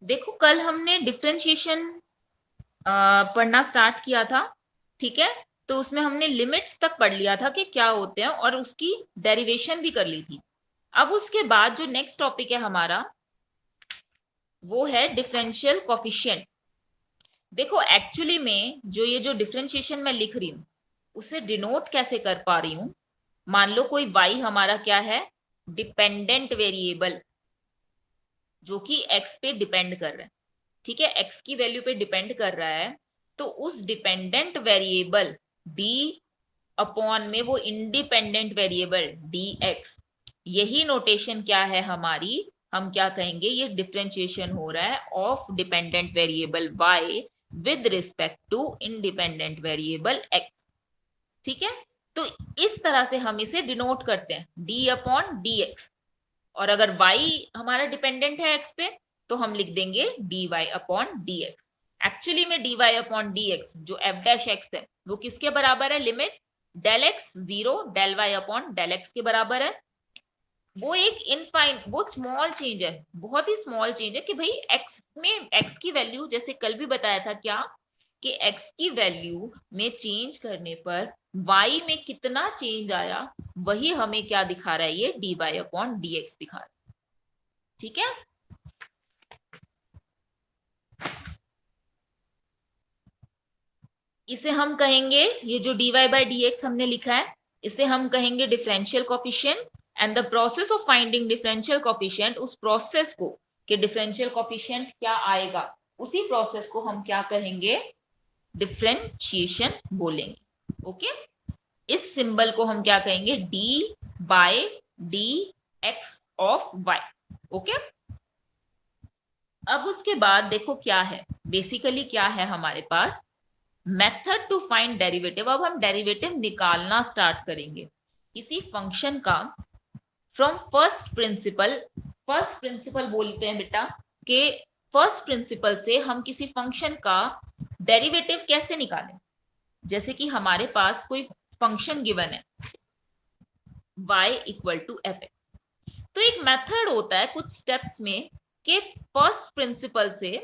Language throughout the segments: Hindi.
देखो कल हमने डिफरेंशिएशन पढ़ना स्टार्ट किया था, ठीक है। तो उसमें हमने लिमिट्स तक पढ़ लिया था कि क्या होते हैं और उसकी डेरिवेशन भी कर ली थी। अब उसके बाद जो नेक्स्ट टॉपिक है हमारा वो है डिफरेंशियल कोफिशिएंट। देखो एक्चुअली में जो ये जो डिफरेंशिएशन मैं लिख रही हूं उसे डिनोट कैसे कर पा रही हूं। मान लो कोई y हमारा क्या है, डिपेंडेंट वेरिएबल, जो कि x पे डिपेंड कर रहा है, ठीक है, x की वैल्यू पे डिपेंड कर रहा है। तो उस डिपेंडेंट वेरिएबल d अपॉन में वो इंडिपेंडेंट वेरिएबल dx, यही नोटेशन क्या है हमारी, हम क्या कहेंगे, ये डिफरेंशिएशन हो रहा है of dependent variable y with respect to independent variable x, ठीक है। तो इस तरह से हम इसे डिनोट करते हैं d अपॉन dx। और अगर y हमारा डिपेंडेंट है x पे तो हम लिख देंगे dy अपॉन dx। एक्चुअली में dy अपॉन dx जो f डैश x है वो किसके बराबर है, limit del x zero del y upon del x के बराबर है। वो एक इनफाइन, वो स्मॉल चेंज है, बहुत ही स्मॉल चेंज है कि भाई x में x की वैल्यू, जैसे कल भी बताया था क्या, कि x की वैल्यू में चेंज करने पर y में कितना चेंज आया, वही हमें क्या दिखा रहा है, ये dy अपॉन dx दिखा रहा है, ठीक है। इसे हम कहेंगे, ये जो dy बाई dx हमने लिखा है इसे हम कहेंगे differential coefficient. And the process of finding differential coefficient, उस प्रोसेस को कि डिफरेंशियल कोफिशिएंट क्या आएगा, उसी प्रोसेस को हम क्या कहेंगे, डिफरेंशिएशन बोलेंगे, ओके। इस सिंबल को हम क्या कहेंगे, d by D X of y, okay. अब उसके बाद देखो क्या है, बेसिकली क्या है हमारे पास, मेथड टू फाइंड डेरिवेटिव। अब हम डेरिवेटिव निकालना स्टार्ट करेंगे किसी फंक्शन का from first principle. First principle बोलते हैं बेटा कि फर्स्ट प्रिंसिपल से हम किसी फंक्शन का डेरिवेटिव कैसे निकालें। जैसे कि हमारे पास कोई फंक्शन गिवन है y equal to F X, तो एक मेथड होता है कुछ स्टेप्स में कि फर्स्ट प्रिंसिपल से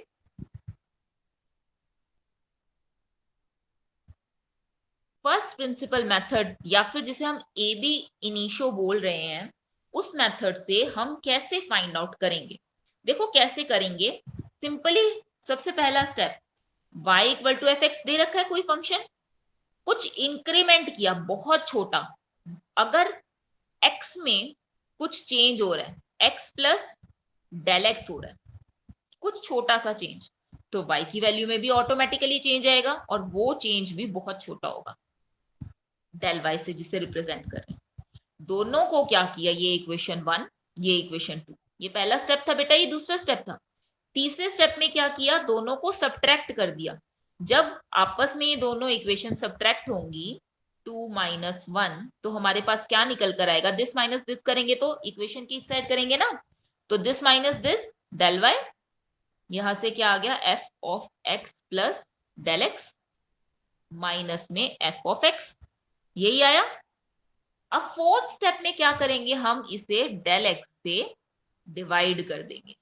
फर्स्ट प्रिंसिपल मेथड, या फिर जिसे हम ए बी इनिशियो बोल रहे हैं, उस मेथड से हम कैसे फाइंड आउट करेंगे। देखो कैसे करेंगे, सिंपली सबसे पहला step, y equal to F x दे रखा है कोई फंक्शन, कुछ इंक्रीमेंट किया बहुत छोटा, अगर x में कुछ चेंज हो रहा है, x प्लस डेल एक्स हो रहा है, कुछ छोटा सा चेंज, तो y की वैल्यू में भी ऑटोमेटिकली चेंज आएगा और वो चेंज भी बहुत छोटा होगा, डेल वाई से जिसे रिप्रेजेंट कर रहे हैं। दोनों को क्या किया, ये इक्वेशन वन, ये इक्वेशन टू, ये पहला स्टेप था बेटा, ये दूसरा स्टेप था। तीसरे स्टेप में क्या किया, दोनों को सब्ट्रैक्ट कर दिया। जब आपस में ये दोनों इक्वेशन सब्ट्रैक्ट होंगी, 2 माइनस 1, तो हमारे पास क्या निकल कर आएगा, दिस माइनस दिस करेंगे तो इक्वेशन की इस साइड करेंगे ना, तो this minus this del Y, यहां से क्या आ गया, F of X plus del X minus में एफ ऑफ एक्स, यही आया। अब फोर्थ स्टेप में क्या करेंगे, हम इसे डेल एक्स से डिवाइड कर देंगे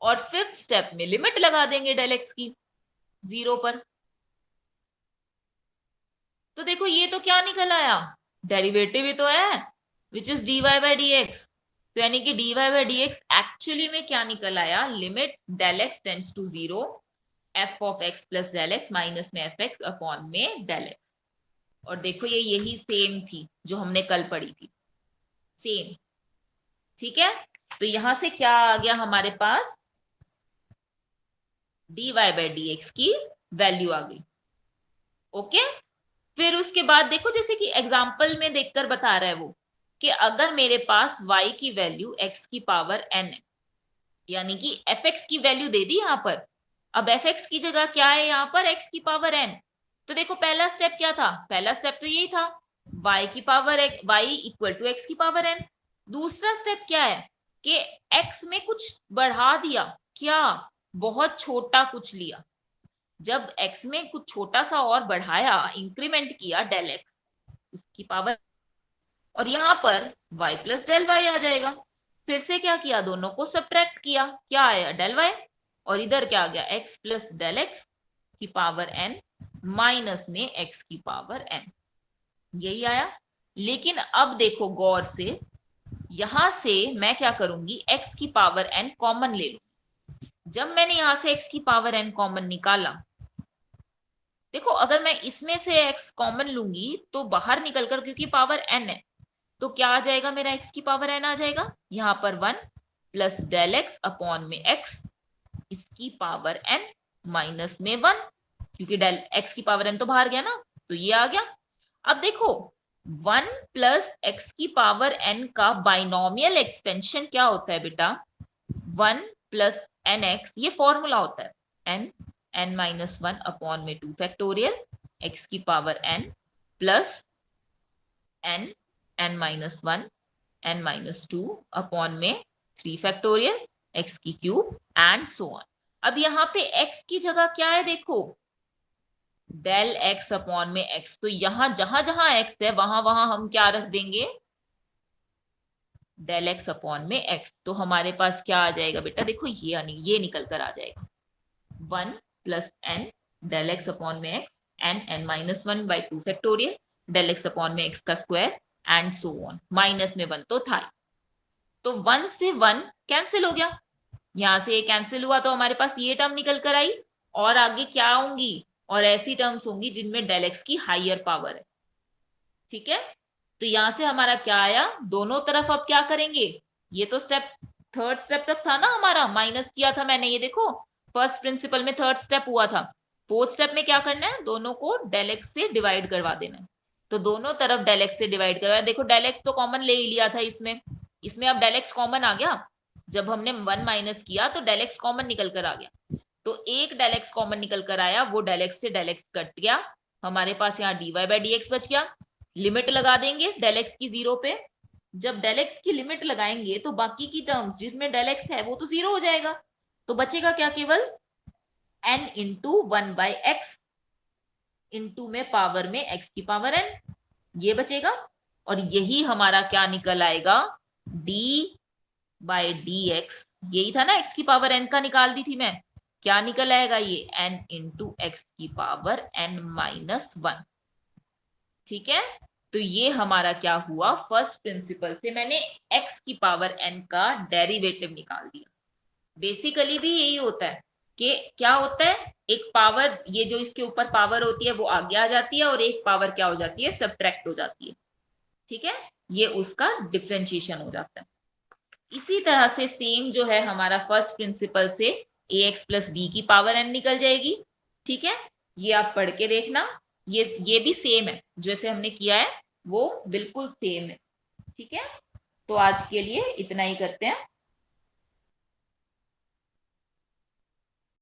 और फिफ्थ स्टेप में लिमिट लगा देंगे डेल एक्स की जीरो पर। तो देखो ये तो क्या निकल आया, डेरिवेटिव ही तो है, which is D Y by D X. तो यानी कि D Y by D X actually में क्या निकल आया, limit del X tends to zero, F of X plus del X minus में एफ एक्स अपॉन में डेल एक्स। और देखो ये यही सेम थी जो हमने कल पढ़ी थी, सेम, ठीक है। तो यहां से क्या आ गया हमारे पास, d Y by D x की वैल्यू आ गई, ओके। फिर उसके बाद देखो जैसे कि एग्जाम्पल में देखकर बता रहा है वो, कि अगर मेरे पास y की वैल्यू x की पावर n है, यानी कि fx की वैल्यू दे दी यहां पर, अब fx की जगह क्या है यहाँ पर, x की पावर n। तो देखो पहला स्टेप क्या था, पहला स्टेप तो यही था, y की power y equal to x की पावर n। दूसरा स्टेप क्या है कि x में कुछ बढ़ा दिया, क्या, बहुत छोटा कुछ लिया, जब x में कुछ छोटा सा और बढ़ाया, इंक्रीमेंट किया डेल एक्स इसकी पावर, और यहां पर y प्लस डेल वाई आ जाएगा। फिर से क्या किया, दोनों को सब्ट्रैक्ट किया, क्या आया डेल वाई, और इधर क्या आ गया x प्लस डेल एक्स की पावर n माइनस में x की पावर n, यही आया। लेकिन अब देखो गौर से, यहां से मैं क्या करूंगी, x की पावर n कॉमन ले लूंगी। जब मैंने यहां से x की पावर n कॉमन निकाला, देखो अगर मैं इसमें से x कॉमन लूंगी तो बाहर निकलकर, क्योंकि पावर n है, तो क्या आ जाएगा मेरा, x की पावर n आ जाएगा, यहां पर 1 प्लस डेल एक्स अपॉन में x इसकी पावर n माइनस में 1, क्योंकि डेल x की पावर n तो बाहर गया ना, तो ये आ गया। अब देखो 1 प्लस एक्स की पावर n का बाइनोमियल एक्सपेंशन क्या होता है बेटा, 1 प्लस एन एक्स, ये फॉर्मूला होता है, n माइनस 1 अपॉन में 2 फैक्टोरियल x की power n plus n minus 1 n minus 2 upon में 3 फैक्टोरियल x की क्यूब एंड सो ऑन। अब यहाँ पे x की जगह क्या है, देखो डेल x अपॉन में x, तो यहां जहां जहां x है वहां वहां हम क्या रख देंगे, डेल एक्स अपॉन में x। तो हमारे पास क्या आ जाएगा बेटा, देखो ये निकल कर आ जाएगा 1 plus n del X upon में x n minus 1 by 2 factorial del X upon में x का square and so on, minus में 1 तो था। तो 1 से 1 कैंसिल हो गया, यहां से ये कैंसिल हुआ तो हमारे पास ये टर्म निकल कर आई, और आगे क्या होंगी, और ऐसी टर्म्स होंगी जिनमें डेल एक्स की हायर पावर है, ठीक है। तो यहां से हमारा क्या आया, दोनों तरफ अब क्या करेंगे, ये तो स्टेप थर्ड स्टेप तक था ना हमारा, माइनस किया था मैंने, ये देखो फर्स्ट प्रिंसिपल में थर्ड स्टेप हुआ था। फोर्थ स्टेप में क्या करना है, दोनों को डेल एक्स से डिवाइड करवा देना है। तो दोनों तरफ डेल एक्स से डिवाइड करवाया, देखो डेल एक्स तो कॉमन ले ही लिया था इसमें, इसमें अब डेल एक्स कॉमन आ गया, जब हमने 1 माइनस किया तो डेल एक्स कॉमन निकल कर आ गया। तो एक डेल एक्स कॉमन निकल कर आया, वो डेल एक्स से डेल एक्स कट गया, हमारे पास यहाँ dy बाई डी एक्स बच गया। लिमिट लगा देंगे डेल एक्स की 0 पे, जब डेल एक्स की लिमिट लगाएंगे तो बाकी की टर्म्स जिसमें डेल एक्स है वो तो 0 हो जाएगा, तो बचेगा क्या, केवल n into 1 by x into में पावर में x की पावर n, ये बचेगा। और यही हमारा क्या निकल आएगा, d बाई डी एक्स, यही था ना x की पावर n का निकाल दी थी मैं, क्या निकल आएगा ये n इंटू एक्स की पावर n माइनस 1, ठीक है। तो ये हमारा क्या हुआ, फर्स्ट प्रिंसिपल से मैंने x की पावर n का डेरिवेटिव निकाल दिया। बेसिकली भी यही होता है कि क्या होता है, एक पावर, ये जो इसके ऊपर पावर होती है वो आगे आ जाती है, और एक पावर क्या हो जाती है, सब्ट्रैक्ट हो जाती है, ठीक है, ये उसका डिफरेंशिएशन हो जाता है। इसी तरह से सेम जो है हमारा फर्स्ट प्रिंसिपल से ax प्लस बी की पावर n निकल जाएगी, ठीक है, ये आप पढ़ के देखना, ये भी सेम है, जैसे हमने किया है वो बिल्कुल सेम है, ठीक है। तो आज के लिए इतना ही करते हैं।